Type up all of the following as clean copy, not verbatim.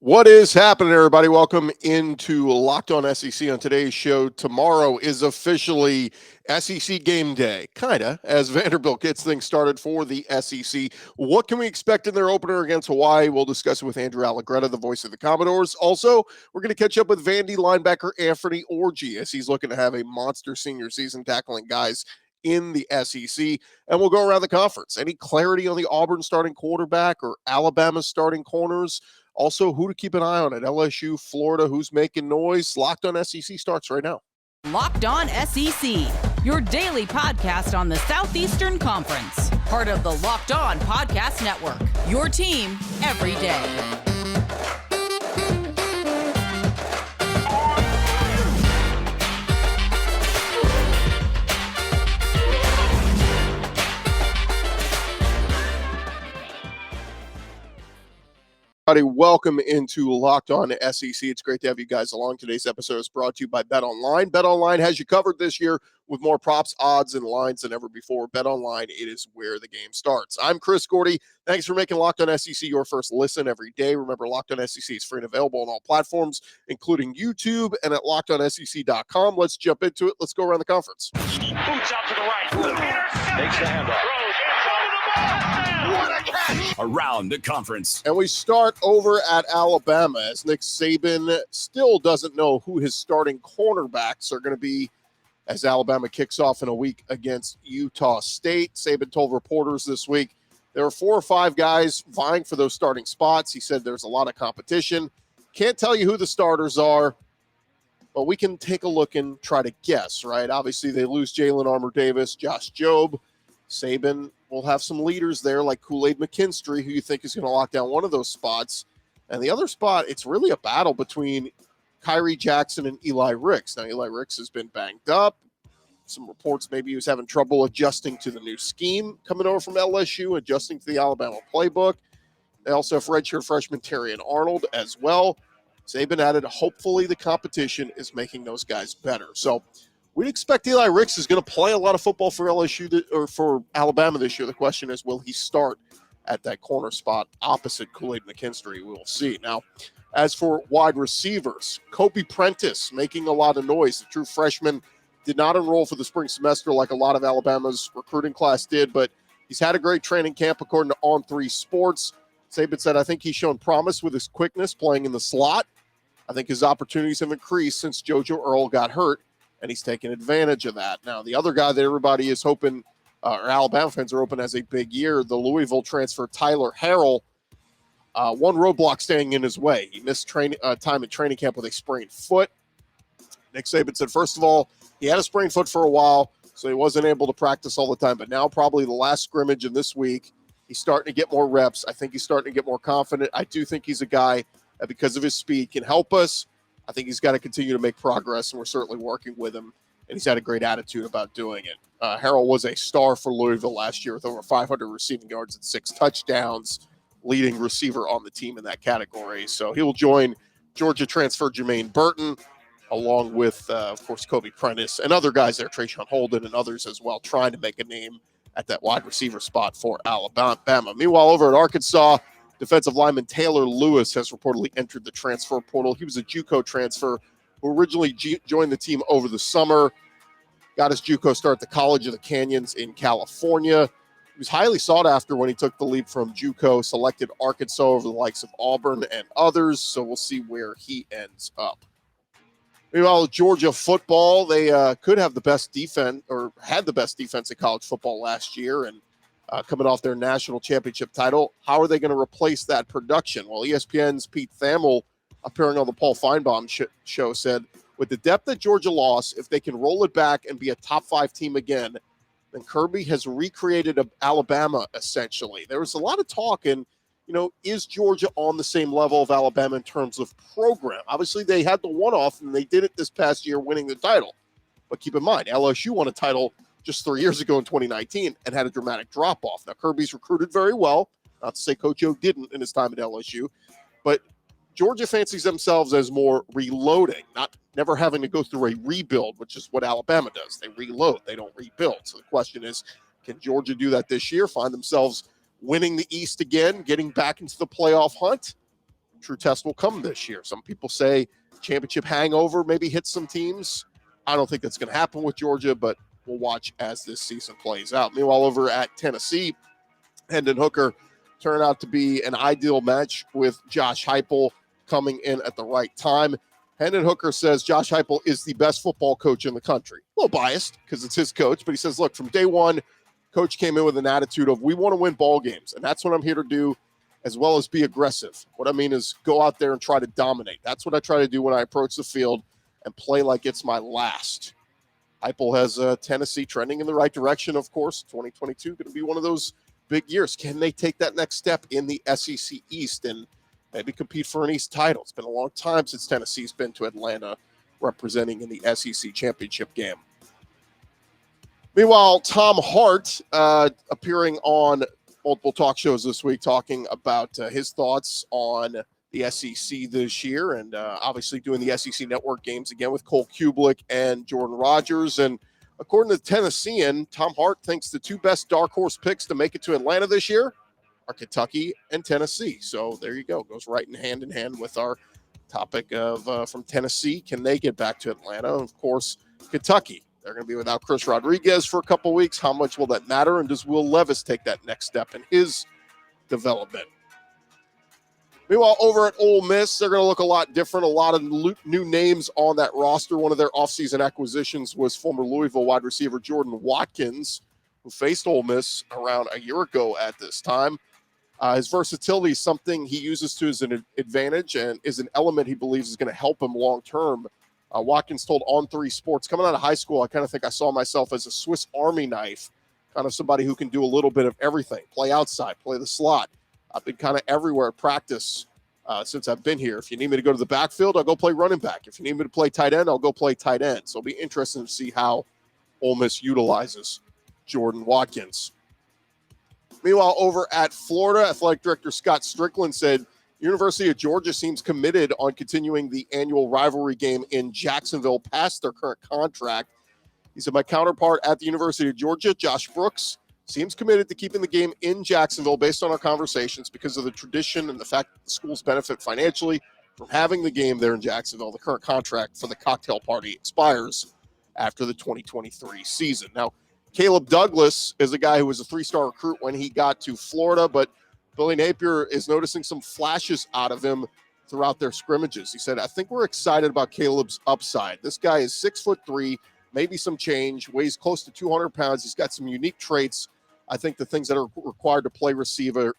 What is happening, everybody? Welcome into Locked On SEC. On today's show, tomorrow is officially SEC Game Day, kind of, as Vanderbilt gets things started for the SEC. What can we expect in their opener against Hawaii? We'll discuss it with Andrew Allegretta, the voice of the Commodores. Also, we're going to catch up with Vandy linebacker Anfernee Orji as he's looking to have a monster senior season tackling guys in the SEC. And we'll go around the conference. Any clarity on the Auburn starting quarterback or Alabama starting corners? Also, who to keep an eye on at LSU, Florida, who's making noise. Locked On SEC starts right now. Locked On SEC, your daily podcast on the Southeastern Conference. Part of the Locked On Podcast Network, your team every day. Welcome into Locked On SEC. It's great to have you guys along. Today's episode is brought to you by BetOnline. BetOnline has you covered this year with more props, odds, and lines than ever before. BetOnline, it is where the game starts. I'm Chris Gordy. Thanks for making Locked On SEC your first listen every day. Remember, Locked On SEC is free and available on all platforms, including YouTube and at LockedOnSEC.com. Let's jump into it. Let's go around the conference. Boots out to the right. Makes the handoff. What a catch! Around the conference. And we start over at Alabama as Nick Saban still doesn't know who his starting cornerbacks are going to be as Alabama kicks off in a week against Utah State. Saban told reporters this week there are 4 or 5 guys vying for those starting spots. He said there's a lot of competition. Can't tell you who the starters are, but we can take a look and try to guess, right? Obviously, they lose Jalen Armour-Davis, Josh Jobe. Saban will have some leaders there like Kool-Aid McKinstry, who you think is going to lock down one of those spots. And the other spot, it's really a battle between Kyrie Jackson and Eli Ricks. Now, Eli Ricks has been banged up. Some reports maybe he was having trouble adjusting to the new scheme coming over from LSU, adjusting to the Alabama playbook. They also have redshirt freshman Terrion Arnold as well. Saban added, hopefully the competition is making those guys better. So we'd expect Eli Ricks is going to play a lot of football for LSU or for Alabama this year. The question is, will he start at that corner spot opposite Kool-Aid McKinstry? We'll see. Now, as for wide receivers, Kobe Prentice making a lot of noise. The true freshman did not enroll for the spring semester like a lot of Alabama's recruiting class did, but he's had a great training camp according to On3 Sports. Saban said, I think he's shown promise with his quickness playing in the slot. I think his opportunities have increased since JoJo Earl got hurt, and he's taken advantage of that. Now, the other guy that everybody is hoping, or Alabama fans are hoping as a big year, the Louisville transfer Tyler Harrell, one roadblock standing in his way. He missed time at training camp with a sprained foot. Nick Saban said, first of all, he had a sprained foot for a while, so he wasn't able to practice all the time. But now probably the last scrimmage in this week, he's starting to get more reps. I think he's starting to get more confident. I do think he's a guy that, because of his speed, can help us. I think he's got to continue to make progress, and we're certainly working with him, and he's had a great attitude about doing it. Harrell was a star for Louisville last year with over 500 receiving yards and 6 touchdowns, leading receiver on the team in that category. So he will join Georgia transfer Jermaine Burton, along with, of course, Kobe Prentice and other guys there, Trayshawn Holden and others as well, trying to make a name at that wide receiver spot for Alabama. Meanwhile, over at Arkansas, defensive lineman Taylor Lewis has reportedly entered the transfer portal. He was a JUCO transfer who originally joined the team over the summer, got his JUCO start at the College of the Canyons in California. He was highly sought after when he took the leap from JUCO, selected Arkansas over the likes of Auburn and others, so we'll see where he ends up. Meanwhile, Georgia football, they could have the best defense, or had the best defense in college football last year, and coming off their national championship title. How are they going to replace that production? Well, ESPN's Pete Thamel, appearing on the Paul Feinbaum show, said, with the depth that Georgia lost, if they can roll it back and be a top 5 team again, then Kirby has recreated Alabama, essentially. There was a lot of talk, and, is Georgia on the same level of Alabama in terms of program? Obviously, they had the one-off, and they did it this past year, winning the title. But keep in mind, LSU won a title just 3 years ago in 2019 and had a dramatic drop-off. Now, Kirby's recruited very well. Not to say Coach O didn't in his time at LSU, but Georgia fancies themselves as more reloading, never having to go through a rebuild, which is what Alabama does. They reload, they don't rebuild. So the question is, can Georgia do that this year, find themselves winning the East again, getting back into the playoff hunt? true test will come this year. Some people say championship hangover maybe hits some teams. I don't think that's going to happen with Georgia, but we'll watch as this season plays out. Meanwhile, over at Tennessee, Hendon Hooker turned out to be an ideal match with Josh Heupel coming in at the right time. Hendon Hooker says Josh Heupel is the best football coach in the country. A little biased because it's his coach, but he says, look, from day one, coach came in with an attitude of we want to win ball games, and that's what I'm here to do, as well as be aggressive. What I mean is go out there and try to dominate. That's what I try to do when I approach the field and play like it's my last. Heupel has Tennessee trending in the right direction, of course. 2022 going to be one of those big years. Can they take that next step in the SEC East and maybe compete for an East title? It's been a long time since Tennessee's been to Atlanta representing in the SEC championship game. Meanwhile, Tom Hart appearing on multiple talk shows this week talking about his thoughts on the SEC this year and obviously doing the SEC network games again with Cole Kubelik and Jordan Rogers. And according to Tennessean, Tom Hart thinks the two best dark horse picks to make it to Atlanta this year are Kentucky and Tennessee. So there you go. Goes right in hand with our topic of from Tennessee. Can they get back to Atlanta? And of course, Kentucky. They're going to be without Chris Rodriguez for a couple weeks. How much will that matter? And does Will Levis take that next step in his development? Meanwhile, over at Ole Miss, they're going to look a lot different. A lot of new names on that roster. One of their offseason acquisitions was former Louisville wide receiver Jordan Watkins, who faced Ole Miss around a year ago at this time. His versatility is something he uses to his advantage and is an element he believes is going to help him long term. Watkins told On3 Sports, coming out of high school, I kind of think I saw myself as a Swiss Army knife, kind of somebody who can do a little bit of everything, play outside, play the slot. I've been kind of everywhere at practice since I've been here. If you need me to go to the backfield, I'll go play running back. If you need me to play tight end, I'll go play tight end. So it'll be interesting to see how Ole Miss utilizes Jordan Watkins. Meanwhile, over at Florida, athletic director Scott Strickland said, University of Georgia seems committed on continuing the annual rivalry game in Jacksonville past their current contract. He said, my counterpart at the University of Georgia, Josh Brooks, seems committed to keeping the game in Jacksonville based on our conversations because of the tradition and the fact that the schools benefit financially from having the game there in Jacksonville. The current contract for the cocktail party expires after the 2023 season. Now, Caleb Douglas is a guy who was a three-star recruit when he got to Florida, but Billy Napier is noticing some flashes out of him throughout their scrimmages. He said, I think we're excited about Caleb's upside. This guy is 6'3", maybe some change, weighs close to 200 pounds. He's got some unique traits. I think the things that are required to play receiver,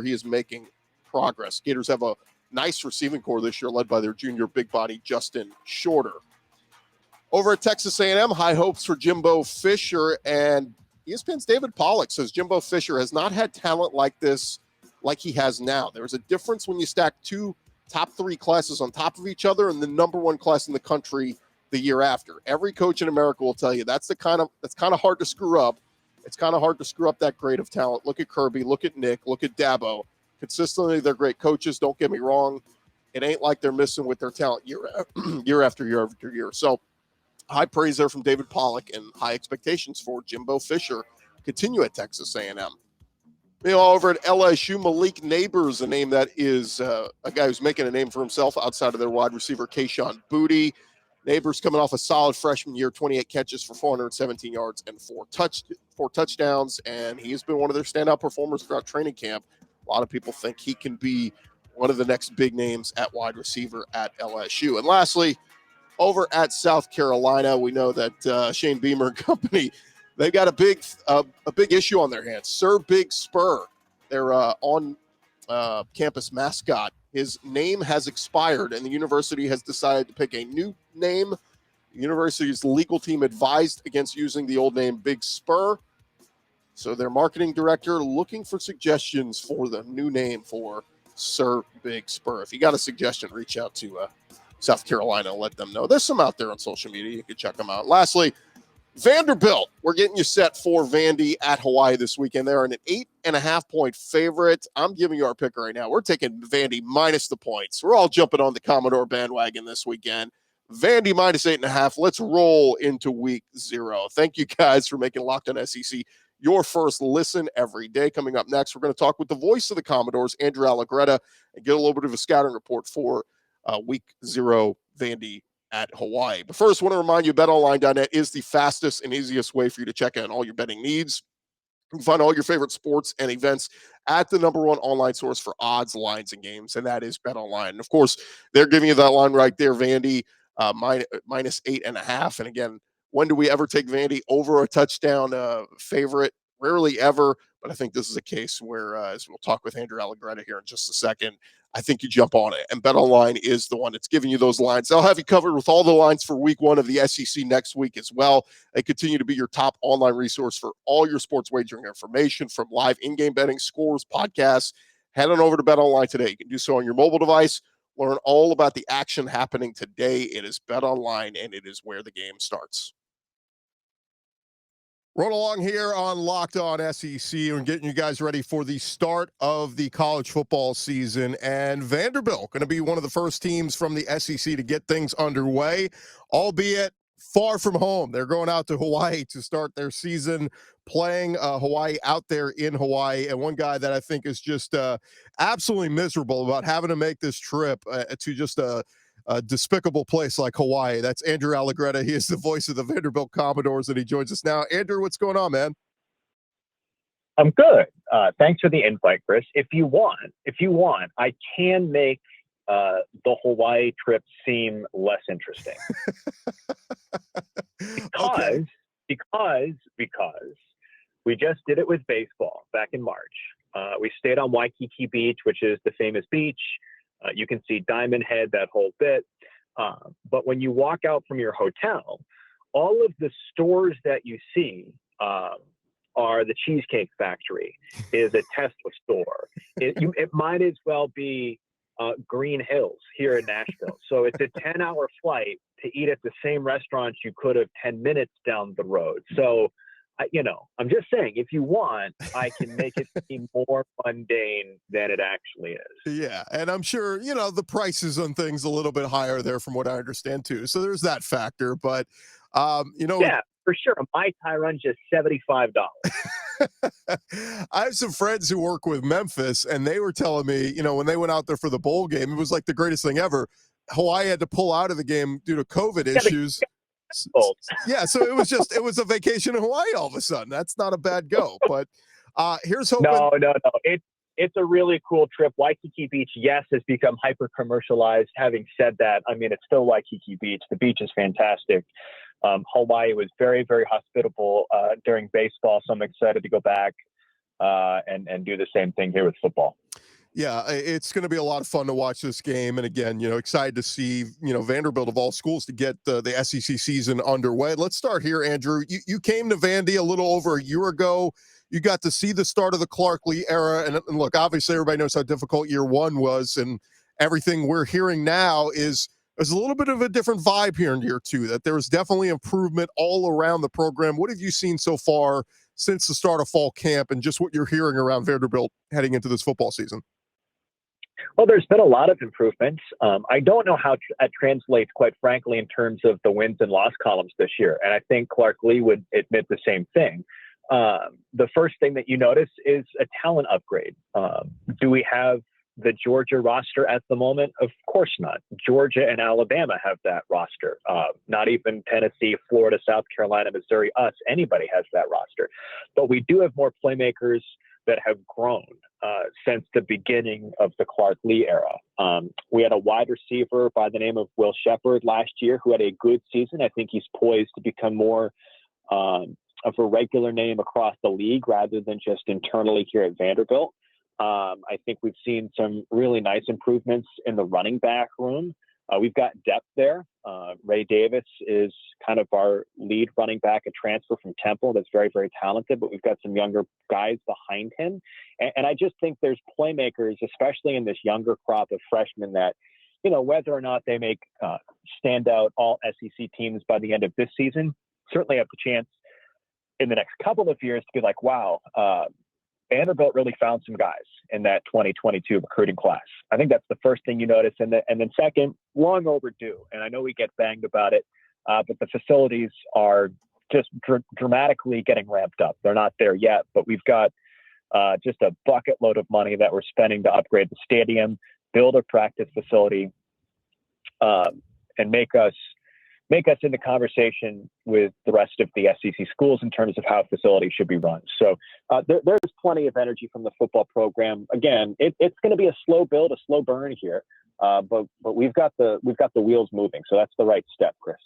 he is making progress. Gators have a nice receiving core this year led by their junior big body, Justin Shorter. Over at Texas A&M, high hopes for Jimbo Fisher, and ESPN's David Pollack says Jimbo Fisher has not had talent like this like he has now. There's a difference when you stack two top three classes on top of each other and the number one class in the country the year after. Every coach in America will tell you that's kind of hard to screw up. It's kind of hard to screw up that grade of talent. Look at Kirby, look at Nick, look at Dabo. Consistently, they're great coaches. Don't get me wrong. It ain't like they're missing with their talent year after year after year. So high praise there from David Pollack and high expectations for Jimbo Fisher continue at Texas A&M. Meanwhile, over at LSU, Malik Neighbors, a name that is a guy who's making a name for himself outside of their wide receiver, Kayshawn Boutte. Neighbors coming off a solid freshman year, 28 catches for 417 yards and four touchdowns, and he has been one of their standout performers throughout training camp. A lot of people think he can be one of the next big names at wide receiver at LSU. And lastly, over at South Carolina, we know that Shane Beamer and company, they've got a big issue on their hands. Sir Big Spur, their on-campus mascot, his name has expired, and the university has decided to pick a new name. The university's legal team advised against using the old name Big Spur. So their marketing director looking for suggestions for the new name for Sir Big Spur. If you got a suggestion, reach out to South Carolina and let them know. There's some out there on social media. You can check them out. Lastly, Vanderbilt. We're getting you set for Vandy at Hawaii this weekend. They're an 8.5-point favorite. I'm giving you our pick right now. We're taking Vandy minus the points. We're all jumping on the Commodore bandwagon this weekend. Vandy minus 8.5. Let's roll into week 0. Thank you guys for making Locked On SEC your first listen every day. Coming up next, we're going to talk with the voice of the Commodores, Andrew Allegretta, and get a little bit of a scouting report for week 0 Vandy at Hawaii. But first, I want to remind you, BetOnline.net is the fastest and easiest way for you to check in all your betting needs. You can find all your favorite sports and events at the number one online source for odds, lines, and games, and that is BetOnline. And of course, they're giving you that line right there, Vandy, minus 8.5. And again, when do we ever take Vandy over a touchdown favorite? Rarely ever, but I think this is a case where, as we'll talk with Andrew Allegretta here in just a second, I think you jump on it. And BetOnline is the one that's giving you those lines. They'll have you covered with all the lines for week 1 of the SEC next week as well. They continue to be your top online resource for all your sports wagering information, from live in-game betting, scores, podcasts. Head on over to BetOnline today. You can do so on your mobile device. Learn all about the action happening today. It is BetOnline, and it is where the game starts. Run along here on Locked On SEC and getting you guys ready for the start of the college football season. And Vanderbilt going to be one of the first teams from the SEC to get things underway, albeit far from home. They're going out to Hawaii to start their season, playing Hawaii out there in Hawaii. And one guy that I think is just absolutely miserable about having to make this trip to just a despicable place like Hawaii. That's Andrew Allegretta. He is the voice of the Vanderbilt Commodores, and he joins us now. Andrew, what's going on, man? I'm good. Thanks for the invite, Chris. If you want, I can make the Hawaii trip seem less interesting. because we just did it with baseball back in March. We stayed on Waikiki Beach, which is the famous beach. You can see Diamond Head, that whole bit. But when you walk out from your hotel, all of the stores that you see are the Cheesecake Factory, is a Tesla store. It might as well be Green Hills here in Nashville. So it's a 10-hour flight to eat at the same restaurant you could have 10 minutes down the road. So, I'm just saying, if you want, I can make it seem more mundane than it actually is. Yeah, and I'm sure, the prices on things a little bit higher there from what I understand too. So there's that factor, but, Yeah, for sure. A Mai Tai run just $75. I have some friends who work with Memphis, and they were telling me, when they went out there for the bowl game, it was like the greatest thing ever. Hawaii had to pull out of the game due to COVID issues. Yeah, so it was a vacation in Hawaii all of a sudden. That's not a bad go, but here's hoping. No. It's a really cool trip. Waikiki Beach, yes, has become hyper commercialized. Having said that, it's still Waikiki Beach. The beach is fantastic. Hawaii was very, very hospitable during baseball, so I'm excited to go back and do the same thing here with football. Yeah, it's going to be a lot of fun to watch this game. And again, excited to see, Vanderbilt of all schools to get the SEC season underway. Let's start here, Andrew. You came to Vandy a little over a year ago. You got to see the start of the Clark Lee era. And look, obviously everybody knows how difficult year 1 was. And everything we're hearing now is a little bit of a different vibe here in year 2, that there is definitely improvement all around the program. What have you seen so far since the start of fall camp, and just what you're hearing around Vanderbilt heading into this football season? Well, there's been a lot of improvements. I don't know how that translates, quite frankly, in terms of the wins and loss columns this year. And I think Clark Lee would admit the same thing. The first thing that you notice is a talent upgrade. Do we have the Georgia roster at the moment? Of course not. Georgia and Alabama have that roster. Not even Tennessee, Florida, South Carolina, Missouri, anybody has that roster. But we do have more playmakers that have grown since the beginning of the Clark Lee era. We had a wide receiver by the name of Will Shepherd last year who had a good season. I think he's poised to become more of a regular name across the league rather than just internally here at Vanderbilt. I think we've seen some really nice improvements in the running back room. We've got depth there. Ray Davis is kind of our lead running back, a transfer from Temple that's very, very talented, but we've got some younger guys behind him. And I just think there's playmakers, especially in this younger crop of freshmen, that, whether or not they make standout all SEC teams by the end of this season, certainly have the chance in the next couple of years to be like, wow, Vanderbilt really found some guys in that 2022 recruiting class. I think that's the first thing you notice. And then second, long overdue. And I know we get banged about it, but the facilities are just dramatically getting ramped up. They're not there yet, but we've got just a bucket load of money that we're spending to upgrade the stadium, build a practice facility, and make us in the conversation with the rest of the SEC schools in terms of how facilities should be run. So there's plenty of energy from the football program. Again, it's going to be a slow build, a slow burn here, but we've got the wheels moving. So that's the right step, Chris.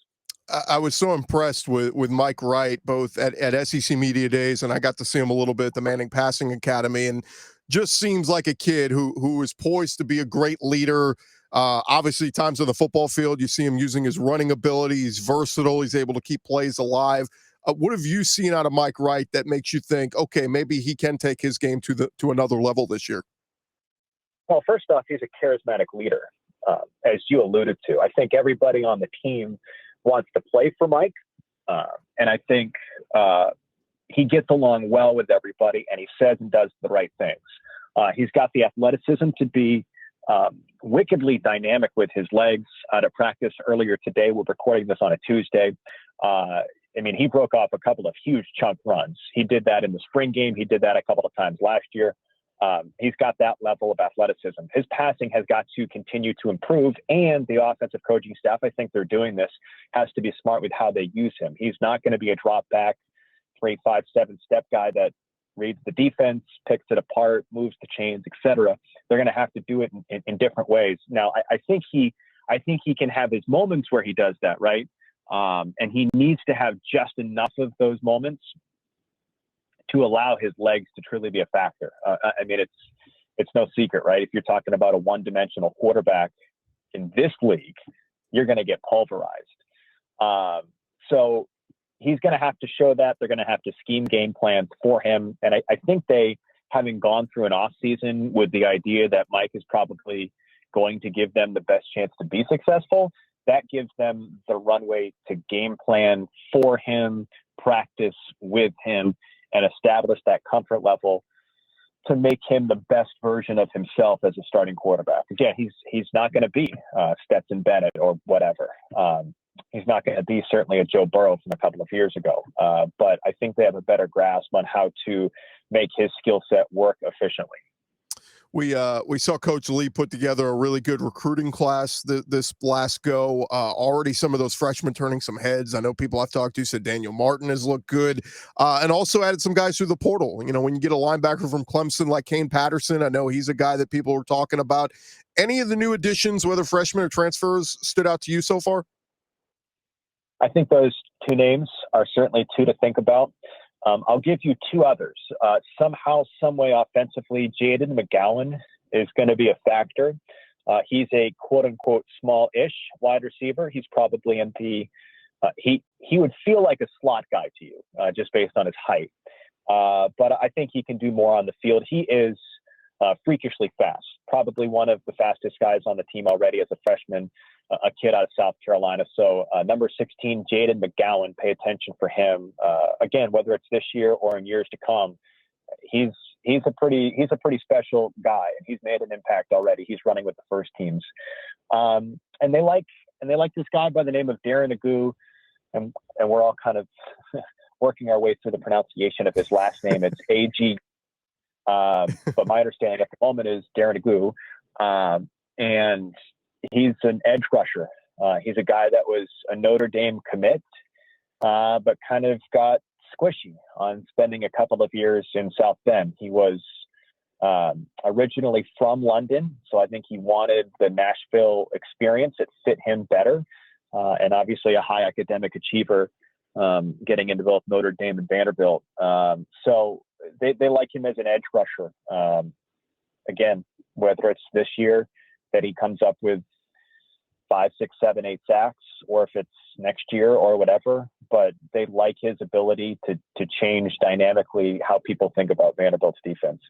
I was so impressed with Mike Wright, both at SEC Media Days, and I got to see him a little bit at the Manning Passing Academy, and just seems like a kid who is poised to be a great leader. Obviously, times on the football field, you see him using his running ability. He's versatile. He's able to keep plays alive. What have you seen out of Mike Wright that makes you think, okay, maybe he can take his game to another level this year? Well, first off, he's a charismatic leader, as you alluded to. I think everybody on the team wants to play for Mike, and I think he gets along well with everybody, and he says and does the right things. He's got the athleticism to be wickedly dynamic with his legs. Out of practice earlier today, we're recording this on a Tuesday. He broke off a couple of huge chunk runs. He did that in the spring game. He did that a couple of times last year. He's got that level of athleticism. His passing has got to continue to improve, and the offensive coaching staff, I think they're doing this, has to be smart with how they use him. He's not going to be a drop back 3, 5, 7 step guy that reads the defense, picks it apart, moves the chains, etc. They're going to have to do it in different ways. Now, I think he can have his moments where he does that, right? And he needs to have just enough of those moments to allow his legs to truly be a factor. It's no secret, right? If you're talking about a one-dimensional quarterback in this league, you're going to get pulverized. So he's going to have to show that. They're going to have to scheme game plans for him. And I think they, having gone through an off season with the idea that Mike is probably going to give them the best chance to be successful, that gives them the runway to game plan for him, practice with him, and establish that comfort level to make him the best version of himself as a starting quarterback. Again, he's not going to be Stetson Bennett or whatever. He's not going to be certainly a Joe Burrow from a couple of years ago. But I think they have a better grasp on how to make his skill set work efficiently. We saw Coach Lee put together a really good recruiting class this last go. Already some of those freshmen turning some heads. I know people I've talked to said Daniel Martin has looked good, and also added some guys through the portal. You know, when you get a linebacker from Clemson like Kane Patterson, I know he's a guy that people are talking about. Any of the new additions, whether freshmen or transfers, stood out to you so far? I think those two names are certainly two to think about. I'll give you two others. Somehow, someway offensively, Jaden Mcgowan is going to be a factor. He's a quote-unquote small-ish wide receiver. He's probably in the he would feel like a slot guy to you just based on his height. But I think he can do more on the field. He is freakishly fast, probably one of the fastest guys on the team already as a freshman, a kid out of South Carolina. So number 16, Jaden Mcgowan, pay attention for him. Again, whether it's this year or in years to come, he's a pretty special guy, and he's made an impact already. He's running with the first teams. And they like this guy by the name of Darren Agu, and we're all kind of working our way through the pronunciation of his last name. It's A-G. But my understanding at the moment is Darren Agu. And he's an edge rusher. He's a guy that was a Notre Dame commit, but kind of got squishy on spending a couple of years in South Bend. He was originally from London, so I think he wanted the Nashville experience. It fit him better, and obviously a high academic achiever, getting into both Notre Dame and Vanderbilt. So they like him as an edge rusher. Again, whether it's this year that he comes up with 5, 6, 7, 8 sacks, or if it's next year or whatever, but they like his ability to change dynamically how people think about Vanderbilt's defense.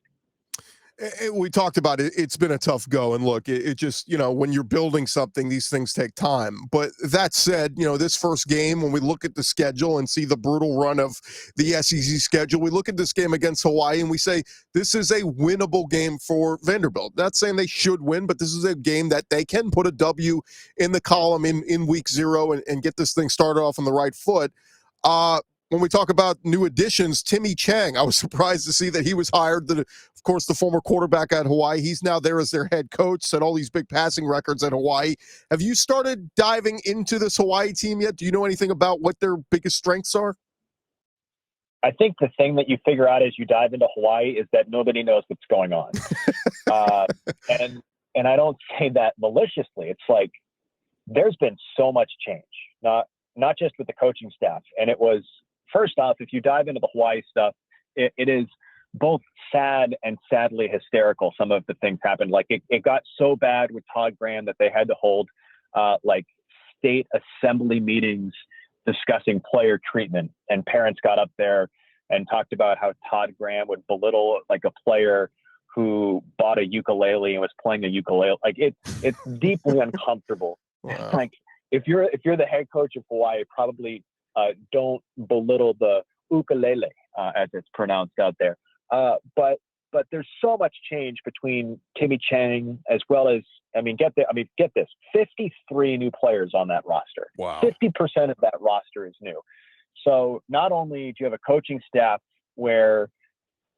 We talked about it. It's been a tough go. And look, it just, when you're building something, these things take time. But that said, this first game, when we look at the schedule and see the brutal run of the SEC schedule, we look at this game against Hawaii and we say, this is a winnable game for Vanderbilt. Not saying they should win, but this is a game that they can put a W in the column in week 0 and get this thing started off on the right foot. when we talk about new additions, Timmy Chang, I was surprised to see that he was hired. Of course, the former quarterback at Hawaii. He's now there as their head coach, set all these big passing records at Hawaii. Have you started diving into this Hawaii team yet? Do you know anything about what their biggest strengths are? I think the thing that you figure out as you dive into Hawaii is that nobody knows what's going on. And I don't say that maliciously. It's like there's been so much change, not just with the coaching staff. And it was, first off, if you dive into the Hawaii stuff, it is both sad and sadly hysterical. Some of the things happened. Like it got so bad with Todd Graham that they had to hold like state assembly meetings discussing player treatment, and parents got up there and talked about how Todd Graham would belittle like a player who bought a ukulele and was playing a ukulele. Like it's deeply uncomfortable. Wow. Like if you're the head coach of Hawaii, probably don't belittle the ukulele as it's pronounced out there. But there's so much change between Timmy Chang as well as, get this, 53 new players on that roster. Wow. 50% of that roster is new. So not only do you have a coaching staff where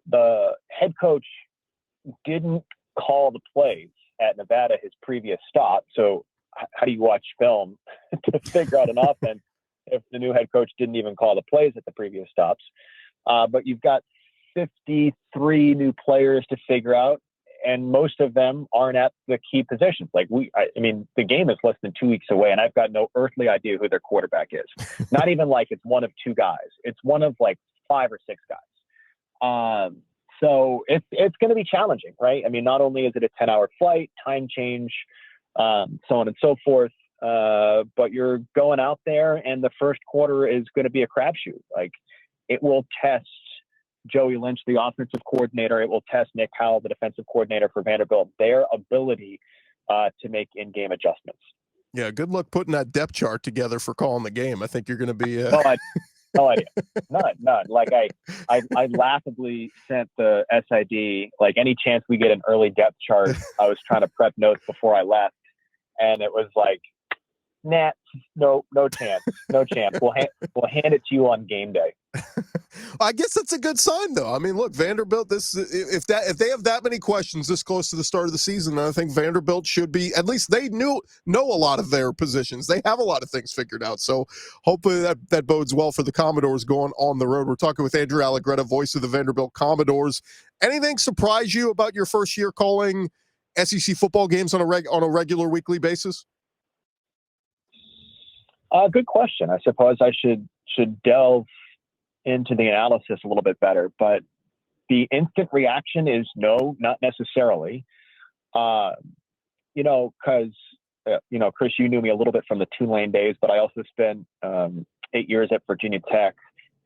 the head coach didn't call the plays at Nevada, his previous stop. So how do you watch film to figure out an offense if the new head coach didn't even call the plays at the previous stops? But you've got 53 new players to figure out, and most of them aren't at the key positions. Like the game is less than 2 weeks away, and I've got no earthly idea who their quarterback is. Not even like it's one of two guys. It's one of like 5 or 6 guys. So it's going to be challenging, right? Not only is it a 10-hour flight, time change, so on and so forth, but you're going out there, and the first quarter is going to be a crapshoot. Like it will test Joey Lynch, the offensive coordinator. It will test Nick Howell, the defensive coordinator for Vanderbilt, their ability to make in-game adjustments. Yeah, good luck putting that depth chart together for calling the game. I think you're going to be... No idea. None. Like I laughably sent the SID, like any chance we get an early depth chart, I was trying to prep notes before I left. And it was like, nah, no chance. We'll hand it to you on game day. I guess that's a good sign, though. Look, Vanderbilt. If they have that many questions this close to the start of the season, I think Vanderbilt should be, at least they know a lot of their positions. They have a lot of things figured out. So hopefully that bodes well for the Commodores going on the road. We're talking with Andrew Allegretta, voice of the Vanderbilt Commodores. Anything surprise you about your first year calling SEC football games on a regular weekly basis? Good question. I suppose I should delve into the analysis a little bit better, but the instant reaction is no, not necessarily. Because Chris, you knew me a little bit from the Tulane days, but I also spent 8 years at Virginia Tech,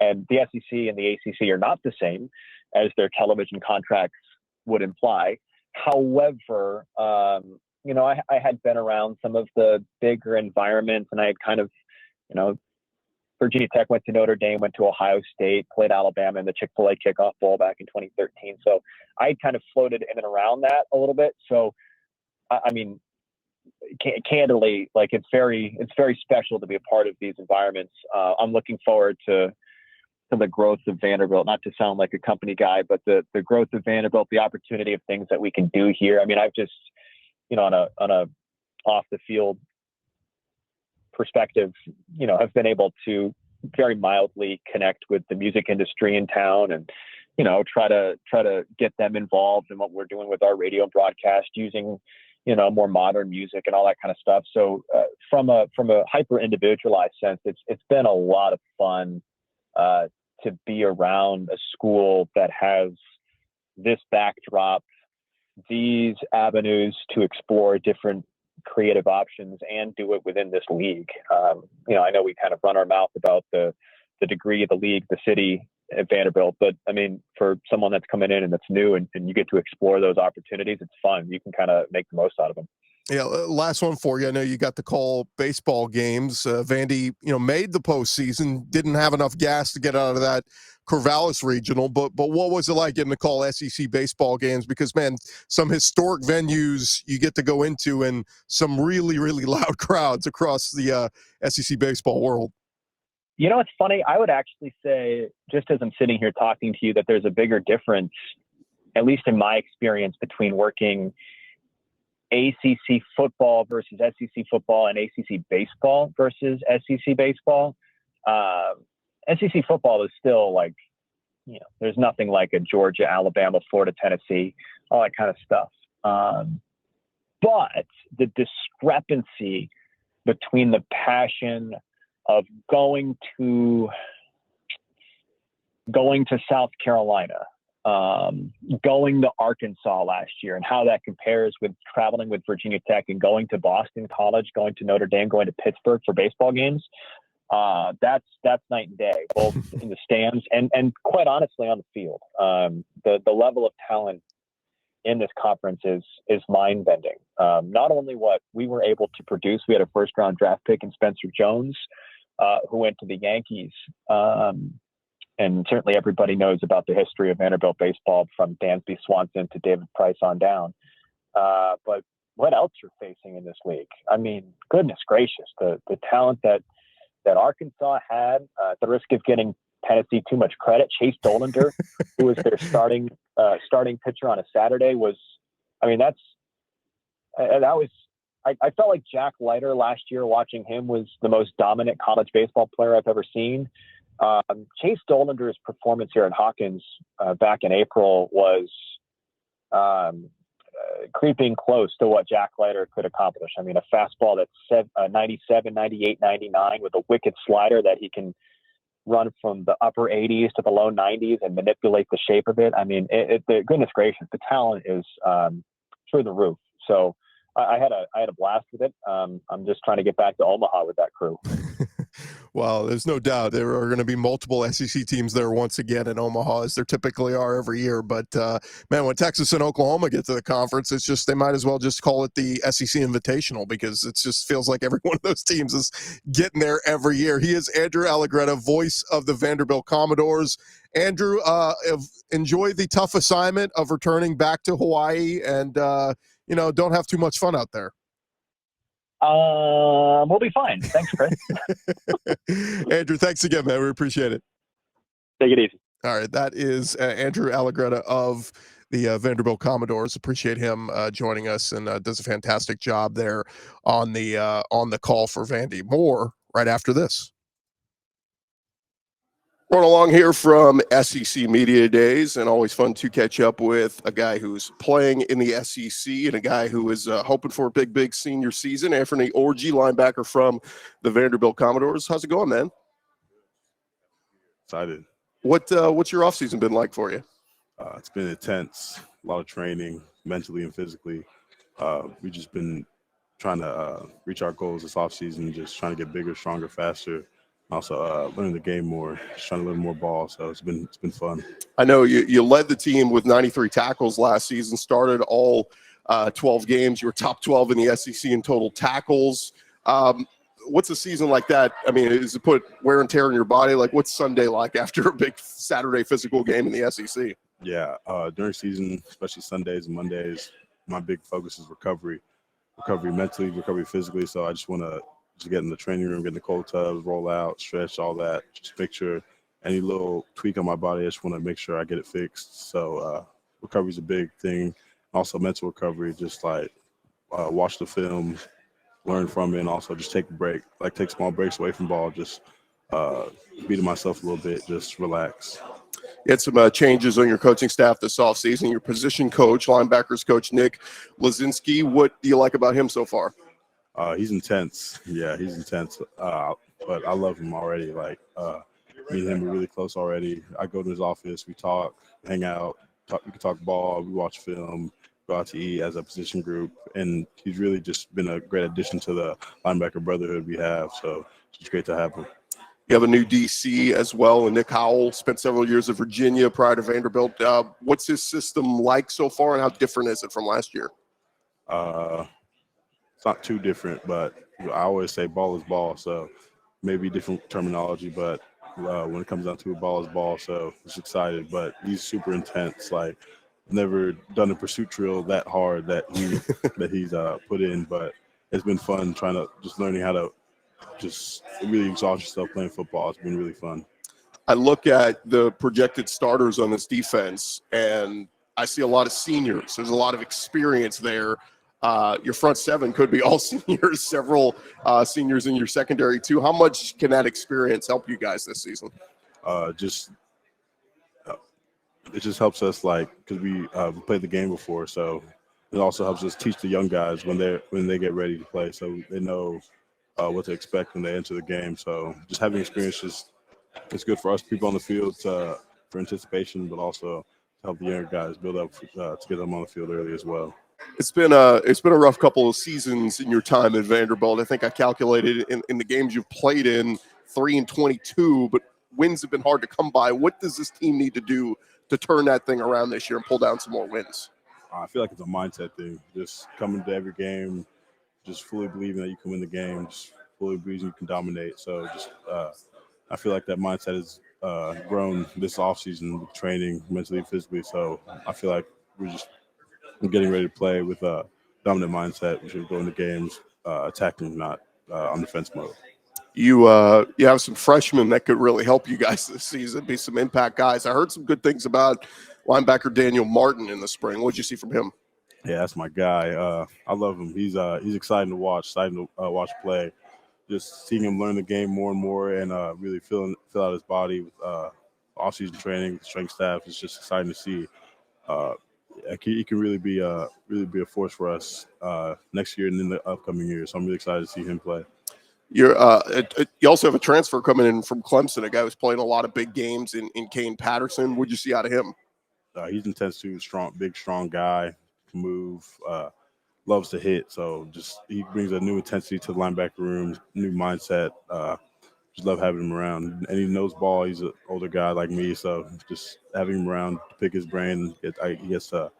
and the SEC and the ACC are not the same as their television contracts would imply. However, I had been around some of the bigger environments, and I had kind of, Virginia Tech went to Notre Dame, went to Ohio State, played Alabama in the Chick-fil-A kickoff bowl back in 2013. So I kind of floated in and around that a little bit. So, candidly, like it's very special to be a part of these environments. I'm looking forward to the growth of Vanderbilt, not to sound like a company guy, but the growth of Vanderbilt, the opportunity of things that we can do here. I've just, on a off the field perspective, have been able to very mildly connect with the music industry in town and, try to get them involved in what we're doing with our radio broadcast using, more modern music and all that kind of stuff. So from a hyper individualized sense, it's been a lot of fun to be around a school that has this backdrop, these avenues to explore different creative options and do it within this league. I know we kind of run our mouth about the degree of the league, the city at Vanderbilt, but for someone that's coming in and that's new and you get to explore those opportunities, it's fun. You can kind of make the most out of them. Yeah, last one for you. I know you got to call baseball games. Vandy, made the postseason, didn't have enough gas to get out of that Corvallis regional, but what was it like getting to call SEC baseball games? Because, man, some historic venues you get to go into and some really, really loud crowds across the SEC baseball world. You know, it's funny. I would actually say, just as I'm sitting here talking to you, that there's a bigger difference, at least in my experience, between working ACC football versus SEC football and ACC baseball versus SEC baseball. SEC football is still like, there's nothing like a Georgia, Alabama, Florida, Tennessee, all that kind of stuff. But the discrepancy between the passion of going to South Carolina, going to Arkansas last year, and how that compares with traveling with Virginia Tech and going to Boston College, going to Notre Dame, going to Pittsburgh for baseball games. That's night and day, both in the stands and quite honestly on the field. The level of talent in this conference is mind bending. Not only what we were able to produce, we had a first round draft pick in Spencer Jones, who went to the Yankees. And certainly everybody knows about the history of Vanderbilt baseball from Dansby Swanson to David Price on down. But what else you're facing in this league? I mean, goodness gracious, the talent that Arkansas had, at the risk of getting Tennessee too much credit, Chase Dolander, who was their starting pitcher on a Saturday, I felt like Jack Leiter last year watching him was the most dominant college baseball player I've ever seen. Chase Dolander's performance here at Hawkins back in April was creeping close to what Jack Leiter could accomplish. I mean, a fastball that's 97, 98, 99 with a wicked slider that he can run from the upper 80s to the low 90s and manipulate the shape of it. I mean, goodness gracious, the talent is through the roof. So I had a blast with it. I'm just trying to get back to Omaha with that crew. Well, there's no doubt there are going to be multiple SEC teams there once again in Omaha, as there typically are every year. But, man, when Texas and Oklahoma get to the conference, it's just they might as well just call it the SEC Invitational, because it just feels like every one of those teams is getting there every year. He is Andrew Allegretta, voice of the Vanderbilt Commodores. Andrew, enjoy the tough assignment of returning back to Hawaii and, don't have too much fun out there. We'll be fine. Thanks, Chris. Andrew, thanks again, man. We appreciate it. Take it easy. All right. That is Andrew Allegretta of the Vanderbilt Commodores. Appreciate him joining us, and does a fantastic job there on the call for Vandy. More right after this. Going along here from SEC Media Days, and always fun to catch up with a guy who's playing in the SEC and a guy who is hoping for a big senior season. Anfernee Orji, linebacker from the Vanderbilt Commodores. How's it going, man? Excited. What's your offseason been like for you? It's been intense, a lot of training, mentally and physically. We've just been trying to reach our goals this offseason, just trying to get bigger, stronger, faster. Also learning the game more, just trying to learn more ball. So it's been fun. I know you led the team with 93 tackles last season, started all 12 games. You were top 12 in the SEC in total tackles. What's a season like that? I mean, is it put wear and tear in your body? Like, what's Sunday like after a big Saturday physical game in the SEC? Yeah, during season, especially Sundays and Mondays, my big focus is recovery mentally, recovery physically. So I just want to get in the training room, get in the cold tubs, roll out, stretch, all that. Just make sure any little tweak on my body, I just want to make sure I get it fixed. So recovery is a big thing. Also mental recovery, just like watch the film, learn from it, and also just take a break, like take small breaks away from ball, just beating myself a little bit, just relax. You had some changes on your coaching staff this offseason. Your position coach, linebackers coach Nick Lazinski. What do you like about him so far? He's intense. Yeah, he's intense. But I love him already. Like, me and him are really close already. I go to his office, we talk, hang out, we can talk ball, we watch film, go out to eat as a position group. And he's really just been a great addition to the linebacker brotherhood we have. So it's great to have him. You have a new DC as well, and Nick Howell spent several years at Virginia prior to Vanderbilt. What's his system like so far, and how different is it from last year? It's not too different, but I always say ball is ball, so maybe different terminology, but when it comes down to it, ball is ball, so just excited. But he's super intense. Like, never done a pursuit drill that hard that he's put in, but it's been fun just learning how to just really exhaust yourself playing football. It's been really fun. I look at the projected starters on this defense, and I see a lot of seniors. There's a lot of experience there. Your front seven could be all seniors, several seniors in your secondary too. How much can that experience help you guys this season? It just helps us, like, because we played the game before, so it also helps us teach the young guys when they get ready to play, so they know what to expect when they enter the game. So just having experience it's good for us people on the field for anticipation, but also to help the younger guys build up to get them on the field early as well. It's been a rough couple of seasons in your time at Vanderbilt. I think I calculated in the games you've played in 3-22, but wins have been hard to come by. What does this team need to do to turn that thing around this year and pull down some more wins? I feel like it's a mindset thing. Just coming to every game, just fully believing that you can win the game, just fully believing you can dominate. So just I feel like that mindset has grown this offseason with training, mentally, physically. So I feel like we're getting ready to play with a dominant mindset. We should go into games attacking, not on defense mode. You have some freshmen that could really help you guys this season, be some impact guys. I heard some good things about linebacker Daniel Martin in the spring. What did you see from him? Yeah, that's my guy. I love him. He's exciting to watch, watch play. Just seeing him learn the game more and more, and really fill out his body with off-season training, strength staff. It's just exciting to see. He can really be a force for us next year and in the upcoming years. So I'm really excited to see him play. You also have a transfer coming in from Clemson, a guy who's playing a lot of big games in Kane Patterson. What'd you see out of him? He's intense too, big, strong guy, can move, loves to hit. So he brings a new intensity to the linebacker room, new mindset. Just love having him around. And he knows ball. He's an older guy like me, so just having him around to pick his brain, he gets to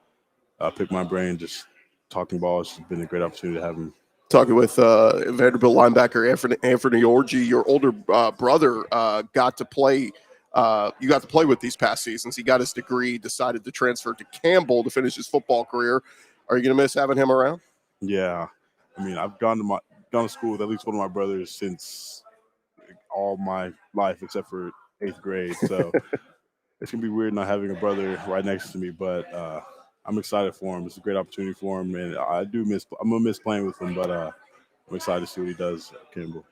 pick my brain. Just talking ball has been a great opportunity to have him. Talking with Vanderbilt linebacker Anfernee Orji, your older brother got to play. You got to play with these past seasons. He got his degree, decided to transfer to Campbell to finish his football career. Are you going to miss having him around? Yeah, I mean, I've gone to school with at least one of my brothers since all my life except for 8th grade. So it's gonna be weird not having a brother right next to me, but I'm excited for him. It's a great opportunity for him, and I'm gonna miss playing with him, but I'm excited to see what he does at Campbell.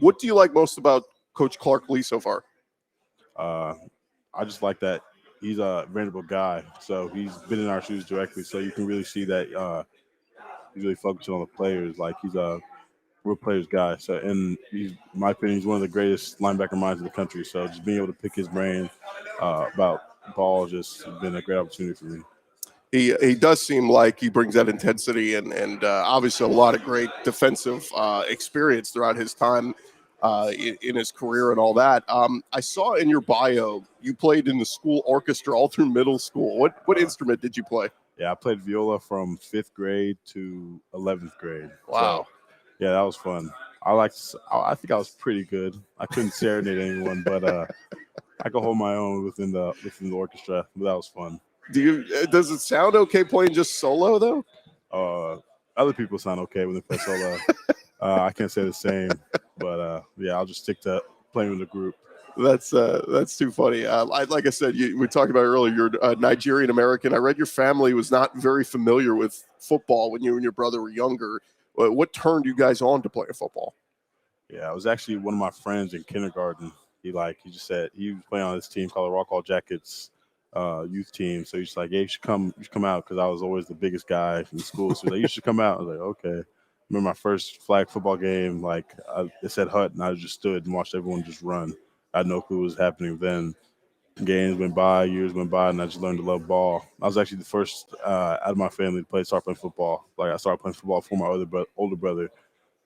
What do you like most about Coach Clark Lee so far? I just like that he's a Vanderbilt guy, so he's been in our shoes directly, so you can really see that he's really focusing on the players. Like, he's a real players guy. So, and in my opinion, he's one of the greatest linebacker minds in the country. So just being able to pick his brain about ball just has been a great opportunity for me. He does seem like he brings that intensity and obviously a lot of great defensive experience throughout his time in his career and all that. I saw in your bio you played in the school orchestra all through middle school. What instrument did you play? Yeah, I played viola from 5th grade to 11th grade. Wow. So, yeah, that was fun. I think I was pretty good. I couldn't serenade anyone, but I could hold my own within the orchestra. But that was fun. Does it sound okay playing just solo though? Other people sound okay when they play solo. I can't say the same, but yeah, I'll just stick to playing with the group. That's too funny. Like I said, we talked about earlier. You're Nigerian American. I read your family was not very familiar with football when you and your brother were younger. What turned you guys on to playing football? Yeah, it was actually one of my friends in kindergarten. He just said he was playing on this team called the Rock Hall Jackets youth team. So he's like, "Hey, you should come out," because I was always the biggest guy in school. So he's like, "You should come out." I was like, "Okay." I remember my first flag football game. Like, it said Hut, and I just stood and watched everyone just run. I had no clue what was happening then. Games went by, years went by, and I just learned to love ball. I was actually the first out of my family to start playing football. Like, I started playing football for my older brother,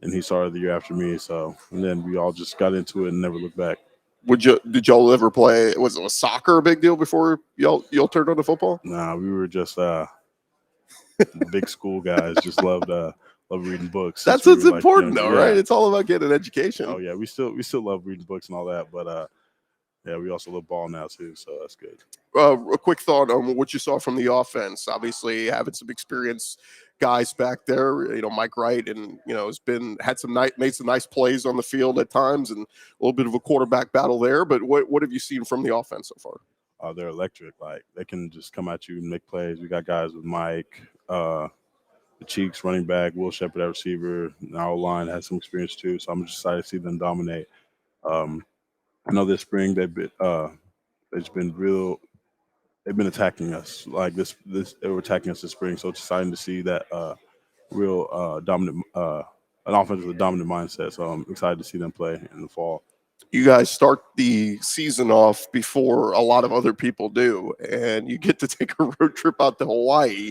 and he started the year after me. So, and then we all just got into it and never looked back. Did y'all ever play? Was soccer a big deal before y'all turned on to football? Nah, we were just big school guys. Just loved reading books. That's what's important, though, right? It's all about getting an education. Oh yeah, we still love reading books and all that, but yeah, we also love ball now too, so that's good. A quick thought on what you saw from the offense. Obviously, having some experience guys back there. Mike Wright, and has made some nice plays on the field at times, and a little bit of a quarterback battle there. But what have you seen from the offense so far? They're electric. Like, they can just come at you and make plays. We got guys with Mike, the Cheeks running back, Will Shepard at receiver. Our line has some experience too, so I'm just excited to see them dominate. I know this spring they've been attacking us like this. They were attacking us this spring, so it's exciting to see that real dominant an offense with a dominant mindset. So I'm excited to see them play in the fall. You guys start the season off before a lot of other people do, and you get to take a road trip out to Hawaii.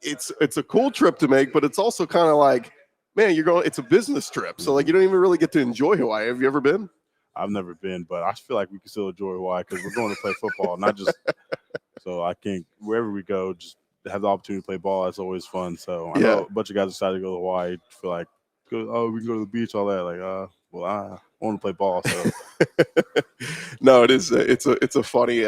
It's a cool trip to make, but it's also kind of like, man, it's a business trip. So like, you don't even really get to enjoy Hawaii. Have you ever been? I've never been, but I feel like we can still enjoy Hawaii because we're going to play football, not just so I think wherever we go, just have the opportunity to play ball. That's always fun. So I know a bunch of guys decided to go to Hawaii. Feel like, we can go to the beach, all that. Like, I want to play ball. So no, it is. It's a funny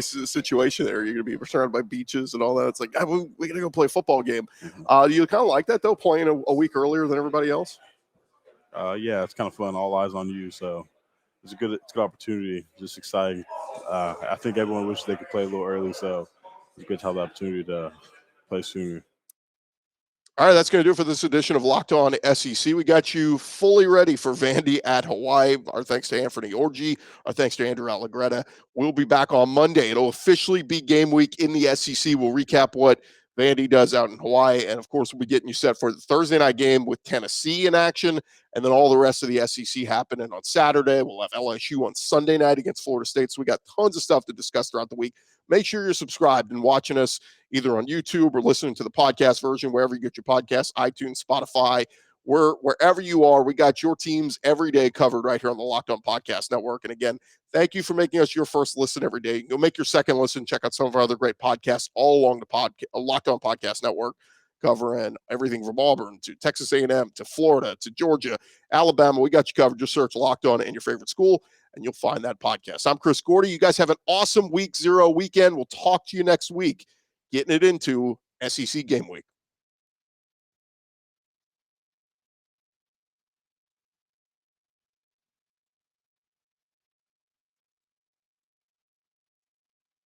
situation there. You're gonna be surrounded by beaches and all that. It's like, we're gonna go play a football game. Do you kind of like that though, playing a week earlier than everybody else? Yeah, it's kind of fun. All eyes on you. So it's a good opportunity. Just exciting. I think everyone wishes they could play a little early. So it's good to have the opportunity to play sooner. All right, that's going to do it for this edition of Locked On SEC. We got you fully ready for Vandy at Hawaii. Our thanks to Anfernee Orji. Our thanks to Andrew Allegretta. We'll be back on Monday. It'll officially be game week in the SEC. We'll recap what Vandy does out in Hawaii. And, of course, we'll be getting you set for the Thursday night game with Tennessee in action. And then all the rest of the SEC happening on Saturday. We'll have LSU on Sunday night against Florida State. So we got tons of stuff to discuss throughout the week. Make sure you're subscribed and watching us either on YouTube or listening to the podcast version, wherever you get your podcasts, iTunes, Spotify, wherever you are. We got your teams every day covered right here on the Locked On Podcast Network. And again, thank you for making us your first listen every day. You'll make your second listen. Check out some of our other great podcasts all along the Locked On Podcast Network, covering everything from Auburn to Texas A&M to Florida to Georgia, Alabama. We got you covered. Just search Locked On in your favorite school, and you'll find that podcast. I'm Chris Gordy. You guys have an awesome Week 0 weekend. We'll talk to you next week, getting it into SEC Game Week.